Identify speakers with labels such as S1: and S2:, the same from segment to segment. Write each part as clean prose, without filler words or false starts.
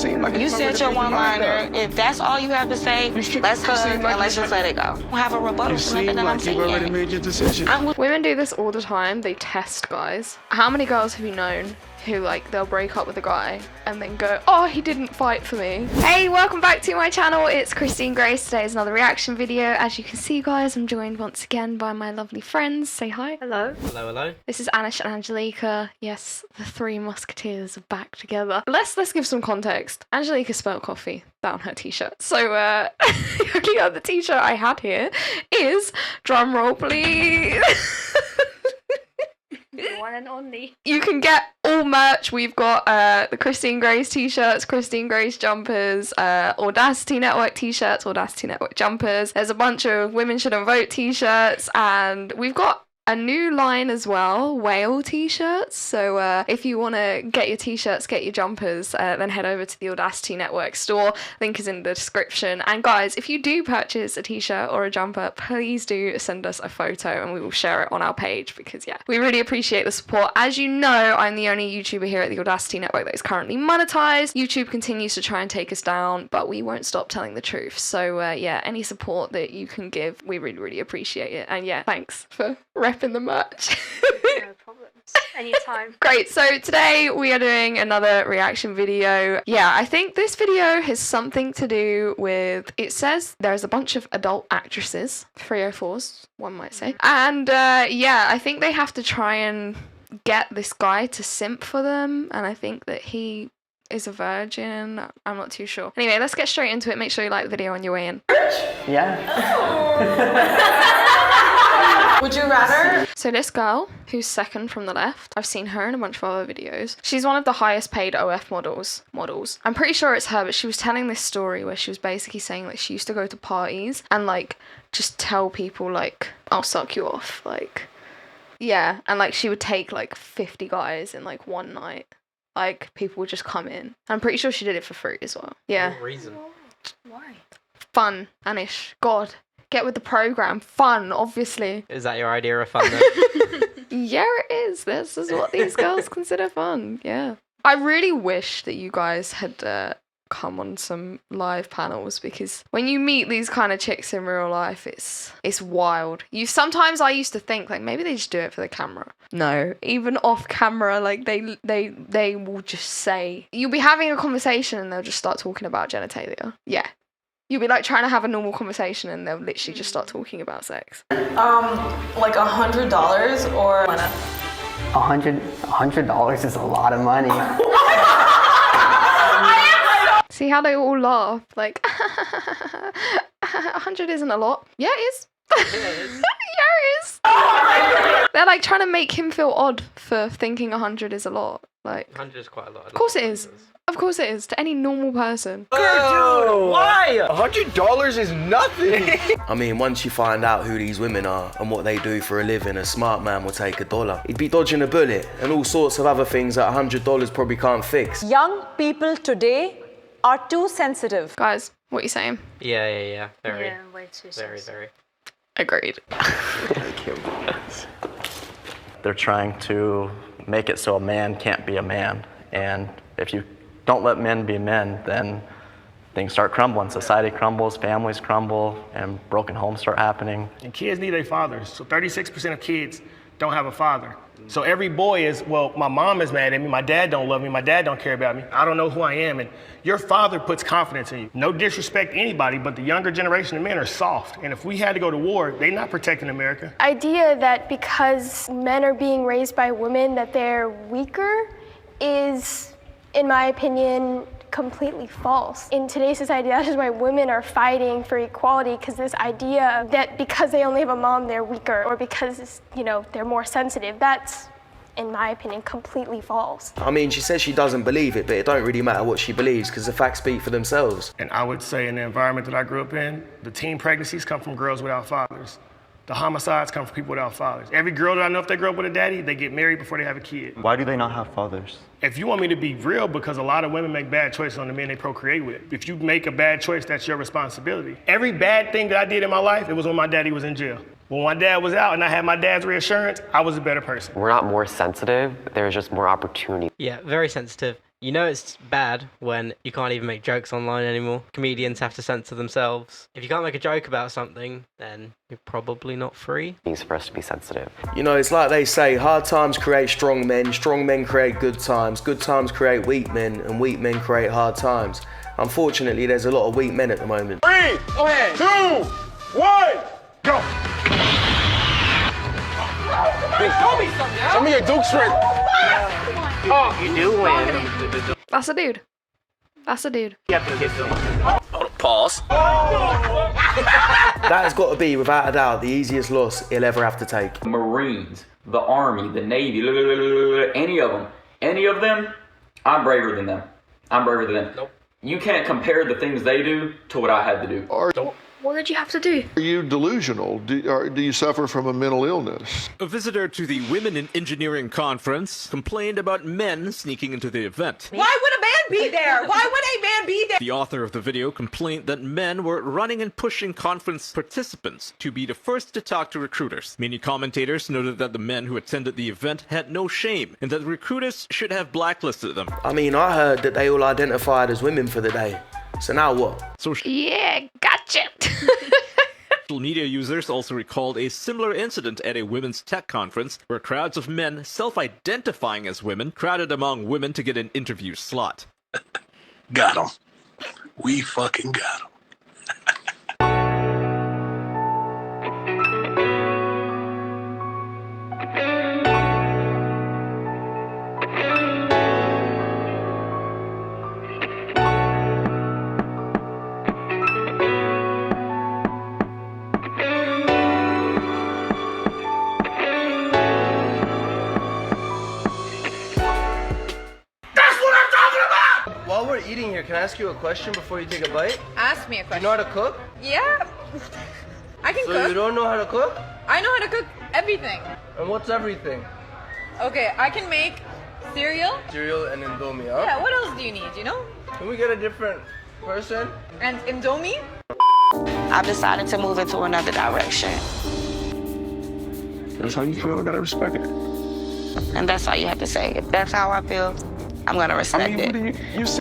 S1: You said your one-liner. If that's all you have to say, let's hug and let's just let it go. We'll have a rebuttal for nothing that I'm saying.
S2: You've already made your decision.
S3: Women do this all the time. They test guys. How many girls have you known who, like, they'll break up with a guy and then go, oh, he didn't fight for me? Hey, welcome back to my channel. It's Christine Grace. Today is another reaction video. As you can see, guys, I'm joined once again by my lovely friends. Say hi. Hello.
S4: Hello, hello.
S3: This is Anish and Angelica. Yes, the three musketeers are back together. Let's give some context. Angelica spelled coffee down her t-shirt. So, the only other t-shirt I had here is, drum roll please,
S5: The one and only.
S3: you can get all merch. We've got the Christine Grace t-shirts, Christine Grace jumpers, Audacity Network t-shirts, Audacity Network jumpers. There's a bunch of Women Shouldn't Vote t-shirts, and we've got a new line as well, whale t-shirts. So if you want to get your t-shirts, get your jumpers, then head over to the Audacity Network store. Link is in the description. And guys, if you do purchase a t-shirt or a jumper, please do send us a photo and we will share it on our page, because yeah, we really appreciate the support. As you know, I'm the only YouTuber here at the Audacity Network that is currently monetized. YouTube continues to try and take us down, but we won't stop telling the truth. So yeah, any support that you can give, we really appreciate it. And yeah, thanks for repping the merch.
S5: No problems. Anytime.
S3: Great, so today we are doing another reaction video. Yeah, I think this video has something to do with, it says there's a bunch of adult actresses, 304s, one might say. And yeah, I think they have to try and get this guy to simp for them, and I think that he is a virgin. I'm not too sure. Anyway, let's get straight into it. Make sure you like the video on your way in.
S6: Yeah.
S1: Would you rather?
S3: So this girl, who's second from the left, I've seen her in a bunch of other videos. She's one of the highest paid OF models. I'm pretty sure it's her, but she was telling this story where she was basically saying like she used to go to parties and like just tell people like, I'll suck you off. Like, yeah. And like she would take like 50 guys in like one night. Like people would just come in. I'm pretty sure she did it for free as well. Yeah.
S4: What reason?
S5: Why?
S3: Fun, Anish. God. Get with the program. Fun, obviously.
S4: Is that your idea of fun then?
S3: Yeah, it is. This is what these girls consider fun. Yeah. I really wish that you guys had come on some live panels, because when you meet these kind of chicks in real life, it's wild. Sometimes I used to think like maybe they just do it for the camera. No, even off camera, like they will just say, you'll be having a conversation and they'll just start talking about genitalia. Yeah. You'll be like trying to have a normal conversation and they'll literally just start talking about sex.
S1: Like $100 or
S6: $100 is a lot of money.
S3: See how they all laugh? Like, 100 isn't a lot. Yeah, it is.
S4: Yeah, it is.
S3: Yeah, it is. They're like trying to make him feel odd for thinking 100 is a lot. Like,
S4: 100 is quite a lot.
S3: Of course it is. Of course it is, to any normal person.
S2: Dude, why? $100 is nothing.
S7: I mean, once you find out who these women are and what they do for a living, a smart man will take $1. He'd be dodging a bullet and all sorts of other things that $100 probably can't fix.
S8: Young people today are too sensitive.
S3: Guys, what are you saying?
S4: Yeah. Very.
S5: Yeah, way too
S4: Very,
S5: sensitive.
S4: very.
S3: Agreed.
S6: They're trying to make it so a man can't be a man. And if you don't let men be men, then things start crumbling. Society crumbles, families crumble, and broken homes start happening.
S2: And kids need their fathers. So 36% of kids don't have a father. So every boy is, well, my mom is mad at me, my dad don't love me, my dad don't care about me, I don't know who I am. And your father puts confidence in you. No disrespect to anybody, but the younger generation of men are soft. And if we had to go to war, they're not protecting America.
S9: Idea that because men are being raised by women that they're weaker is, in my opinion, completely false. In today's society, that is why women are fighting for equality, because this idea that because they only have a mom, they're weaker, or because, you know, they're more sensitive, that's, in my opinion, completely false.
S7: I mean, she says she doesn't believe it, but it don't really matter what she believes because the facts speak for themselves.
S2: And I would say in the environment that I grew up in, the teen pregnancies come from girls without fathers. The homicides come from people without fathers. Every girl that I know, if they grow up with a daddy, they get married before they have a kid.
S10: Why do they not have fathers?
S2: If you want me to be real, because a lot of women make bad choices on the men they procreate with. If you make a bad choice, that's your responsibility. Every bad thing that I did in my life, it was when my daddy was in jail. When my dad was out and I had my dad's reassurance, I was a better person.
S11: We're not more sensitive, there's just more opportunity.
S4: Yeah, very sensitive. You know it's bad when you can't even make jokes online anymore. Comedians have to censor themselves. If you can't make a joke about something, then you're probably not free.
S6: Needs for us to be sensitive.
S7: You know, it's like they say, hard times create strong men create good times create weak men, and weak men create hard times. Unfortunately, there's a lot of weak men at the moment.
S2: 3, 2, 1, go! Show me your Duke strength.
S4: You do win.
S3: That's a dude. That's a dude.
S10: Pause.
S7: That has got to be, without a doubt, the easiest loss he'll ever have to take.
S10: Marines, the Army, the Navy, any of them, I'm braver than them. Nope. You can't compare the things they do to what I had to do.
S5: What did you have to do?
S11: Are you delusional? Do you suffer from a mental illness?
S12: A visitor to the Women in Engineering conference complained about men sneaking into the event.
S8: Why would a man be there? Why would a man be there?
S12: The author of the video complained that men were running and pushing conference participants to be the first to talk to recruiters. Many commentators noted that the men who attended the event had no shame and that recruiters should have blacklisted them.
S7: I mean, I heard that they all identified as women for the day. So now what?
S3: Yeah, gotcha.
S12: Social media users also recalled a similar incident at a women's tech conference where crowds of men self-identifying as women crowded among women to get an interview slot.
S13: Got him. We fucking got him.
S14: While we're eating here, can I ask you a question before you take a bite?
S8: Ask me a question.
S14: Do you know how to cook?
S8: Yeah. I can
S14: So
S8: cook.
S14: you don't know how to cook?
S8: I know how to cook everything.
S14: And what's everything?
S8: Okay, I can make cereal.
S14: Cereal and Indomie, huh?
S8: Yeah, what else do you need, you know?
S14: Can we get a different person?
S8: And Indomie?
S1: I've decided to move into another direction.
S11: That's how you feel, I gotta respect it.
S1: And that's all you have to say. If that's how I feel, I'm gonna respect it.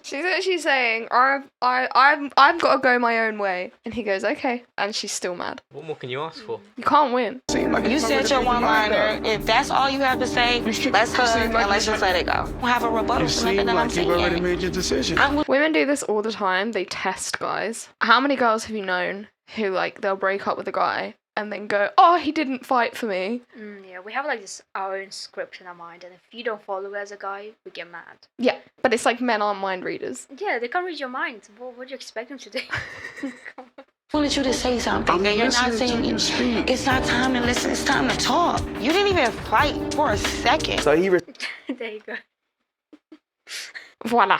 S3: She's actually saying, I've got to go my own way. And he goes, okay. And she's still mad.
S4: What more can you ask for?
S3: You can't win.
S1: You said your one-liner. If that's all you have to say, let's hug and let's just let it go. We'll have a rebuttal for nothing that I'm saying.
S11: made your decision.
S3: Women do this all the time. They test guys. How many girls have you known who, like, they'll break up with a guy and then go, oh, he didn't fight for me?
S5: Yeah, we have like this our own script in our mind, and if you don't follow as a guy, we get mad.
S3: Yeah, but it's like men aren't mind readers.
S5: Yeah, they can't read your mind. What do you expect them to do?
S1: I wanted you to say something that you're not saying. It's not time to listen, it's time to talk. You didn't even fight for a second.
S7: So he
S5: There you go.
S3: Voila.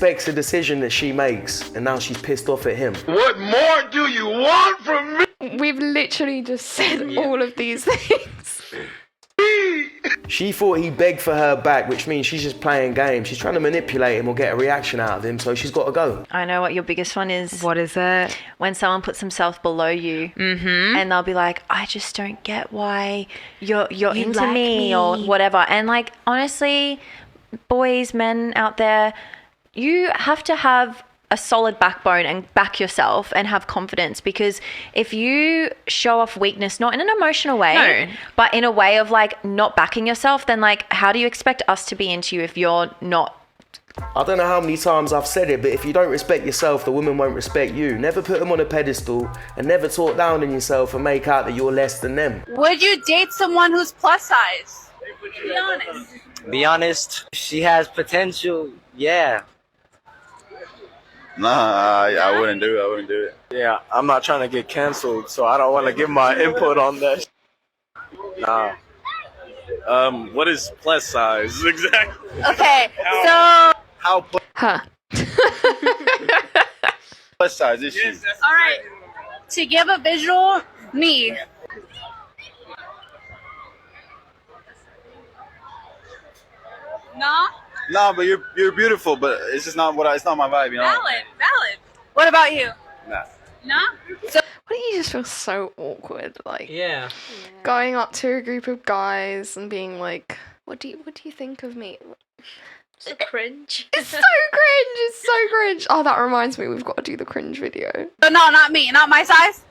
S7: respects the decision that she makes, and now she's pissed off at him.
S11: What more do you want from me?
S3: We've literally just said all of these things.
S7: She thought he begged for her back, which means she's just playing games. She's trying to manipulate him or get a reaction out of him, so she's got to go.
S15: I know what your biggest one is.
S8: What is it?
S15: When someone puts themselves below you, and they'll be like, I just don't get why you're into
S8: like
S15: me or whatever. And like, honestly, boys, men out there, you have to have a solid backbone and back yourself and have confidence, because if you show off weakness, not in an emotional way, but in a way of like not backing yourself, then like, how do you expect us to be into you if you're not?
S7: I don't know how many times I've said it, but if you don't respect yourself, the woman won't respect you. Never put them on a pedestal and never talk down on yourself and make out that you're less than them.
S16: Would you date someone who's plus size? Be honest.
S17: Be honest, she has potential, yeah.
S18: Nah, I wouldn't do it. I wouldn't do it.
S19: Yeah, I'm not trying to get canceled, so I don't want to give my input on that. Nah.
S18: What is plus size exactly?
S16: Okay,
S18: How plus size is she?
S16: all right. To give a visual, me. Nah.
S18: No, but you're beautiful, but it's just not it's not my vibe, you know.
S16: Valid. What about you?
S18: Nah.
S16: Nah.
S3: Why do you just feel so awkward? Like,
S4: yeah,
S3: going up to a group of guys and being like, "What do you think of me?"
S5: So cringe.
S3: It's so cringe. It's so cringe. Oh, that reminds me, we've got to do the cringe video.
S16: No, not me. Not my size.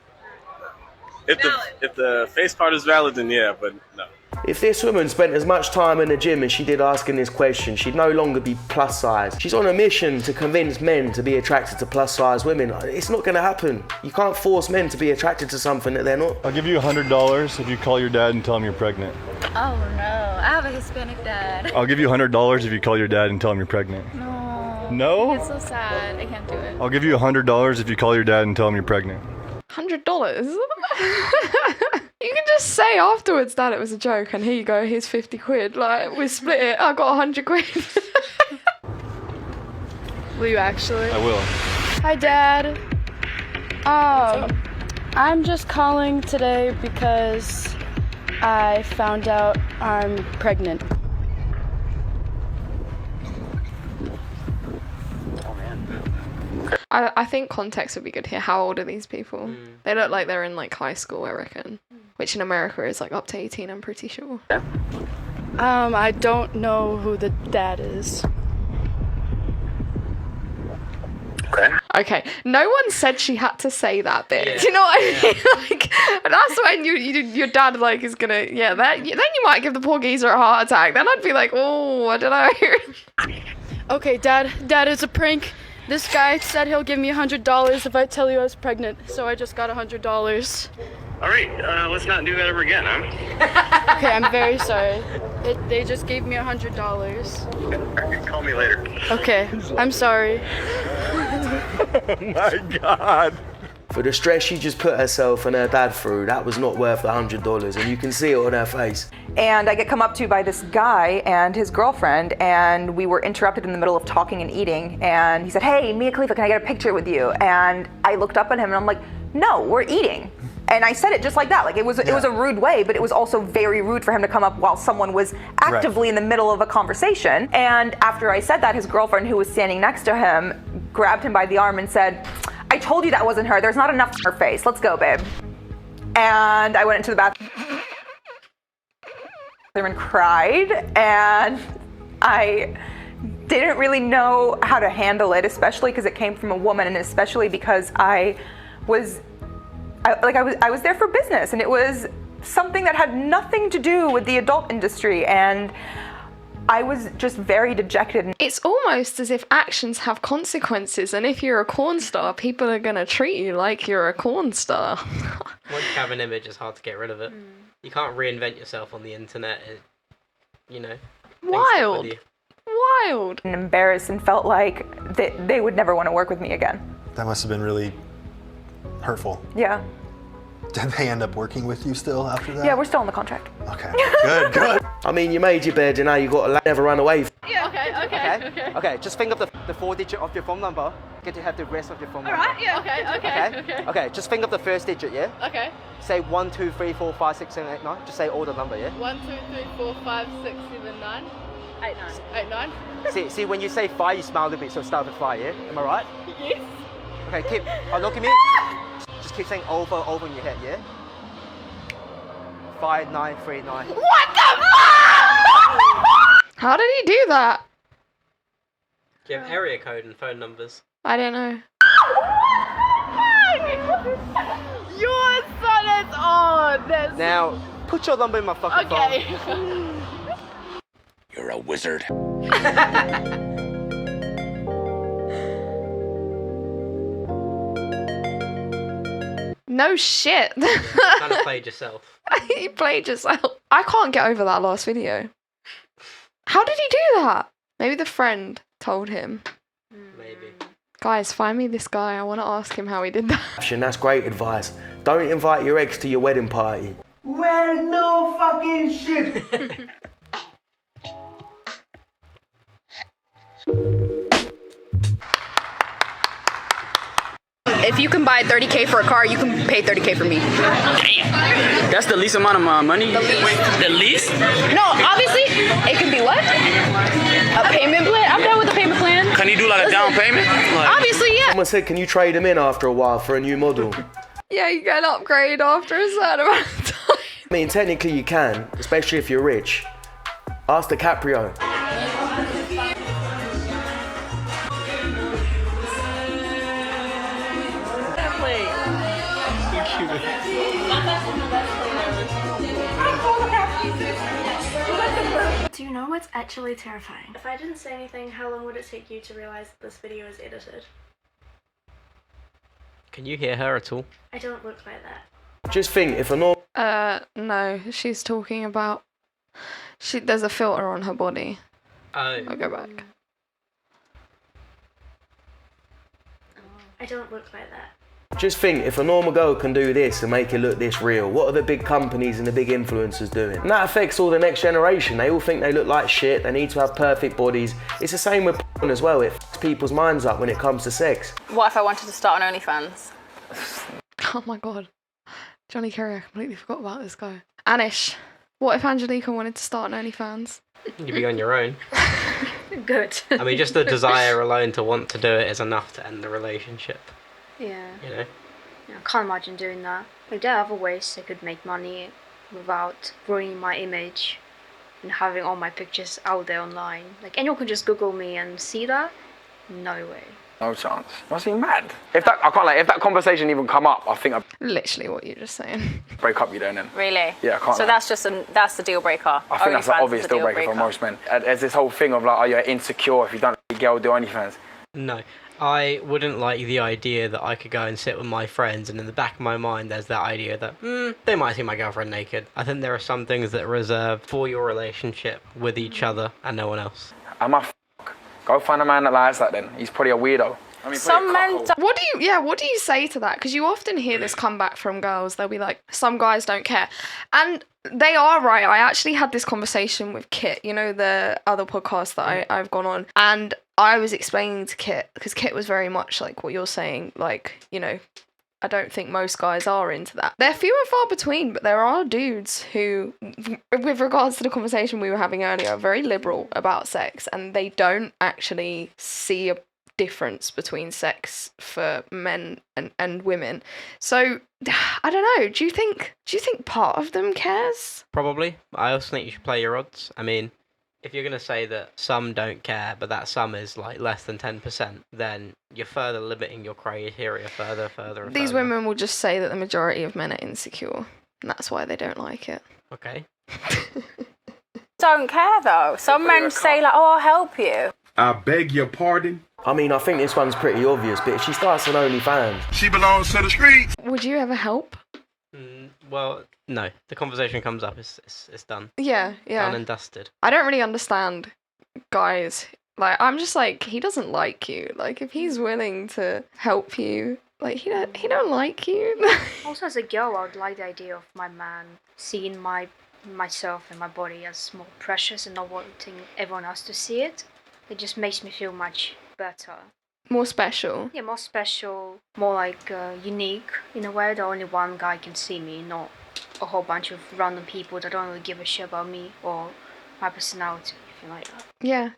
S19: If the face part is valid, then yeah, but no.
S7: If this woman spent as much time in the gym as she did asking this question, she'd no longer be plus size. She's on a mission to convince men to be attracted to plus size women. It's not going to happen. You can't force men to be attracted to something that they're not.
S20: I'll give you $100 if you call your dad and tell him you're pregnant.
S21: Oh no, I have a Hispanic dad.
S20: I'll give you $100 if you call your dad and tell him you're pregnant.
S21: No.
S20: No?
S21: It's so sad. I can't do it.
S20: I'll give you $100 if you call your dad and tell him you're pregnant.
S3: $100? You can just say afterwards, Dad, it was a joke, and here you go, here's 50 quid. Like, we split it, I got 100 quid.
S22: Will you actually?
S20: I will.
S22: Hi, Dad. I'm just calling today because I found out I'm pregnant.
S3: I think context would be good here. How old are these people? They look like they're in like high school, I reckon. Which in America is like up to 18, I'm pretty sure.
S22: I don't know who the dad is.
S3: Okay, no one said she had to say that bit. Yeah. Do you know what I mean? Like, that's when your dad like is gonna then you might give the poor geezer a heart attack. Then I'd be like, oh, I don't know.
S22: Okay, Dad, it's a prank. This guy said he'll give me $100 if I tell you I was pregnant, so I just got $100.
S23: All right, let's not do that ever again, huh?
S22: Okay, I'm very sorry. They just gave me $100.
S23: Call me later.
S22: Okay, I'm sorry.
S7: Oh my God. For the stress she just put herself and her dad through, that was not worth the $100, and you can see it on her face.
S24: And I get come up to by this guy and his girlfriend, and we were interrupted in the middle of talking and eating, and he said, hey, Mia Khalifa, can I get a picture with you? And I looked up at him and I'm like, no, we're eating. And I said it just like that. Like it was a rude way, but it was also very rude for him to come up while someone was actively in the middle of a conversation. And after I said that, his girlfriend, who was standing next to him, grabbed him by the arm and said, I told you that wasn't her. There's not enough in her face. Let's go, babe. And I went into the bathroom and cried, and I didn't really know how to handle it, especially because it came from a woman, and especially because I was there for business, and it was something that had nothing to do with the adult industry, and I was just very dejected.
S3: It's almost as if actions have consequences, and if you're a corn star, people are going to treat you like you're a corn star.
S4: Once you have an image, it's hard to get rid of it. You can't reinvent yourself on the internet.
S3: Wild. Wild.
S24: And embarrassed and felt like they would never want to work with me again.
S25: That must have been really hurtful.
S24: Yeah.
S25: Did they end up working with you still after that?
S24: Yeah, we're still on the contract.
S25: Okay, good.
S7: I mean, you made your bed and now you got to never run away.
S16: Yeah,
S17: Okay, just think of the 4 digit of your phone number. Get to have the rest of your phone number.
S16: Alright, yeah.
S17: Okay, just think of the first digit, yeah?
S16: Okay.
S17: Say 1, 2, 3, 4, 5, 6, 7, 8, 9. Just say all the number, yeah?
S16: 1, 2, 3, 4, 5, 6, 7, 9. 8, 9. 8, 9.
S17: See, when you say 5, you smile a little bit, so start with 5, yeah? Am I right?
S16: Yes.
S17: Okay, look at me. Just keep saying over in your head, yeah? 5, 9, 3, 9.
S16: What the fuck?
S3: How did he do that?
S4: Do you have area code and phone numbers?
S3: I don't know.
S16: Your son is on.
S17: Now, put your number in my fucking phone.
S13: You're a wizard.
S3: No shit.
S4: You kind of played yourself.
S3: You played yourself. I can't get over that last video. How did he do that? Maybe the friend told him.
S4: Maybe.
S3: Guys, find me this guy. I want to ask him how he did that.
S7: That's great advice. Don't invite your ex to your wedding party.
S16: Well, no fucking shit.
S26: If you can buy $30K for a car, you can pay $30K for me.
S27: Damn. That's the least amount of money?
S26: The
S27: least?
S26: No, obviously, it can be what? A payment plan? I'm done with the payment plan.
S27: Can you do like a down payment?
S26: Obviously, yeah.
S7: Someone said, can you trade them in after a while for a new model?
S3: Yeah, you get an upgrade after a certain amount of time.
S7: I mean, technically you can, especially if you're rich. Ask DiCaprio.
S1: Do you know what's actually terrifying? If I didn't say anything, how long would it take you to realize that this video is edited?
S4: Can you hear her at all?
S1: I don't look like that.
S7: Just think, if a normal...
S3: No, she's talking about... There's a filter on her body.
S4: Oh.
S3: I'll go back.
S1: I don't look like that.
S7: Just think, if a normal girl can do this and make it look this real, what are the big companies and the big influencers doing? And that affects all the next generation. They all think they look like shit, they need to have perfect bodies. It's the same with porn as well. It f***s people's minds up when it comes to sex.
S26: What if I wanted to start an OnlyFans?
S3: Oh my god. Johnny Kerry, I completely forgot about this guy. Anish, what if Angelica wanted to start an OnlyFans?
S4: You'd be on your own.
S5: Good.
S4: I mean, just the desire alone to want to do it is enough to end the relationship.
S5: Yeah.
S4: You know?
S5: Yeah, I can't imagine doing that. Like, there are other ways I could make money without ruining my image and having all my pictures out there online. Like, anyone can just Google me and see that? No way.
S2: No chance. Must be mad. If that conversation even come up, I think I'd
S3: Literally what you're just saying.
S2: break up you then.
S26: Really?
S2: Yeah, I can't.
S26: So that's that's the deal breaker.
S2: I think that's an obvious deal breaker for most men. There's this whole thing of like, oh, you're insecure if you don't let a girl do OnlyFans.
S4: No. I wouldn't like the idea that I could go and sit with my friends and in the back of my mind there's that idea that they might see my girlfriend naked. I think there are some things that are reserved for your relationship with each other and no one else.
S2: Go find a man that likes that then. He's probably a weirdo. I mean,
S3: Some men. What do you say to that? Because you often hear this comeback from girls. They'll be like, "Some guys don't care," and they are right. I actually had this conversation with Kit. You know, the other podcast that I've gone on, and I was explaining to Kit because Kit was very much like what you're saying. Like, you know, I don't think most guys are into that. They're few and far between, but there are dudes who, with regards to the conversation we were having earlier, are very liberal about sex, and they don't actually see a difference between sex for men and women. So I don't know. Do you think part of them cares?
S4: Probably. I also think you should play your odds. I mean, if you're going to say that some don't care, but that some is like less than 10%, then you're further limiting your criteria further.
S3: These women will just say that the majority of men are insecure, and that's why they don't like it.
S4: Okay.
S26: Don't care though. Some men say like, "Oh, I'll help you."
S7: I beg your pardon? I mean, I think this one's pretty obvious, but if she starts an OnlyFans,
S13: she belongs to the streets.
S3: Would you ever help?
S4: Well, no. The conversation comes up, it's done.
S3: Yeah.
S4: Done and dusted.
S3: I don't really understand guys. Like, I'm just like, he doesn't like you. Like, if he's willing to help you, like, he don't like you.
S5: Also, as a girl, I would like the idea of my man seeing myself and my body as more precious and not wanting everyone else to see it. It just makes me feel much better.
S3: More special.
S5: Yeah, more special, more like unique in a way that only one guy can see me, not a whole bunch of random people that don't really give a shit about me or my personality, if you like that.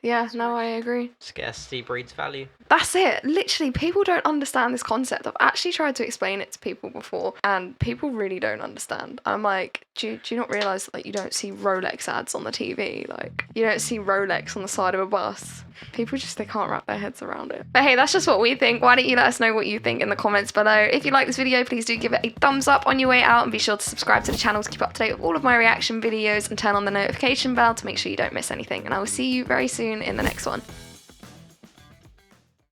S3: Yeah, no, I agree.
S4: Scarcity breeds value.
S3: That's it. Literally, people don't understand this concept. I've actually tried to explain it to people before, and people really don't understand. I'm like, do you not realise that, like, you don't see Rolex ads on the TV? Like, you don't see Rolex on the side of a bus. People just, they can't wrap their heads around it. But hey, that's just what we think. Why don't you let us know what you think in the comments below? If you like this video, please do give it a thumbs up on your way out, and be sure to subscribe to the channel to keep up to date with all of my reaction videos, and turn on the notification bell to make sure you don't miss anything. And I will see you very soon in the next one.